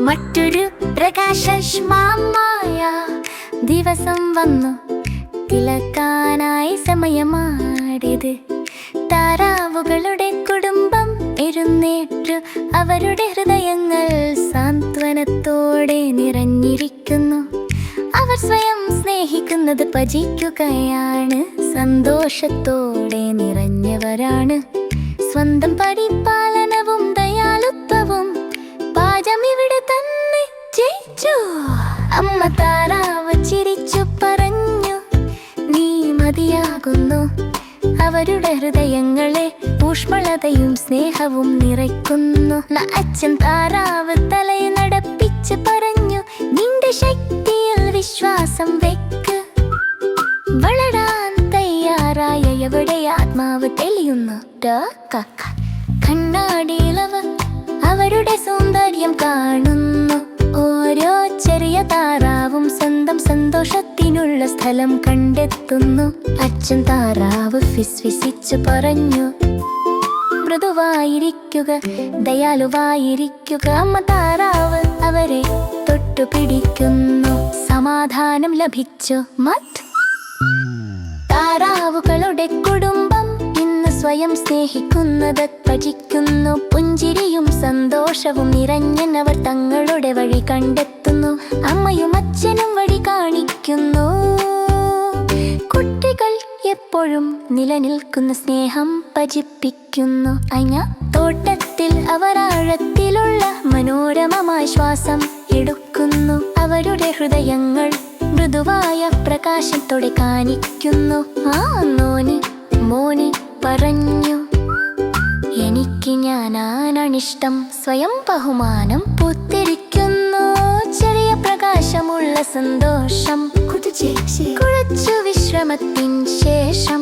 മറ്റൊരു പ്രകാശമാമായ ദിവസം വന്നു. തിളക്കാനായി സമയമാടിയത്. താറാവുകളുടെ കുടുംബം എഴുന്നേറ്റു. അവരുടെ ഹൃദയങ്ങൾ സാന്ത്വനത്തോടെ നിറഞ്ഞിരിക്കുന്നു. അവർ സ്വയം സ്നേഹിക്കുന്നത് ഭജിക്കുകയാണ്. സന്തോഷത്തോടെ നിറഞ്ഞവരാണ്. സ്വന്തം പരിപാലനവും ദയാലുത്വവും പാചം ഇവിടെ തന്നെ ജയിച്ചു. അമ്മ താറാവ് ചിരിച്ചു പറഞ്ഞു, നീ മതിയാകുന്നു. അവരുടെ ഹൃദയങ്ങളെ ഊഷ്മളതയും സ്നേഹവും നിറയ്ക്കുന്നു. അച്ഛൻ താറാവ് തലയിലടപ്പിച്ച് പറഞ്ഞു, നിന്റെ ശക്തിയിൽ വിശ്വാസം വെക്ക്. വളരാൻ തയ്യാറായ എവിടെ ആത്മാവ് തെളിയുന്നു. കണ്ണാടിയിലവർ അവരുടെ സൗന്ദര്യം കാണുന്നു. ഓരോ ചെറിയ താറാവും സ്വന്തം സന്തോഷത്തിനുള്ള സ്ഥലം കണ്ടെത്തുന്നു. അച്ഛൻ താറാവ് ഫിസ്ഫിസിച്ചു പറഞ്ഞു, മൃദുവായിരിക്കുക, ദയാലുവായിരിക്കുക. അമ്മ താറാവ് അവരെ തൊട്ടുപിടിക്കുന്നു. സമാധാനം ലഭിച്ചു. താറാവുകളുടെ കുടുംബം ഇന്ന് സ്വയം സ്നേഹിക്കുന്നത് ഭജിക്കുന്നു. പുഞ്ചിരിയും സന്തോഷവും നിറഞ്ഞവർ തങ്ങളുടെ വഴി കണ്ടെത്തുന്നു. അമ്മയും അച്ഛനും വഴി കാണിക്കുന്നു. കുട്ടികൾ എപ്പോഴും നിലനിൽക്കുന്ന സ്നേഹം ഭജിപ്പിക്കുന്നു. തോട്ടത്തിൽ അവർ ആഴത്തിലുള്ള മനോരമമായ ശ്വാസം എടുക്കുന്നു. അവരുടെ ഹൃദയങ്ങൾ മൃദുവായ പ്രകാശത്തോടെ കാണിക്കുന്നു. മോന് പറഞ്ഞു, എനിക്ക് ഞാനാണിഷ്ടം. സ്വയം ബഹുമാനം പൂത്തിരിക്കുന്നു. ചെറിയ പ്രകാശമുള്ള സന്തോഷം. കുറച്ചു വിശ്രമത്തിൻ ശേഷം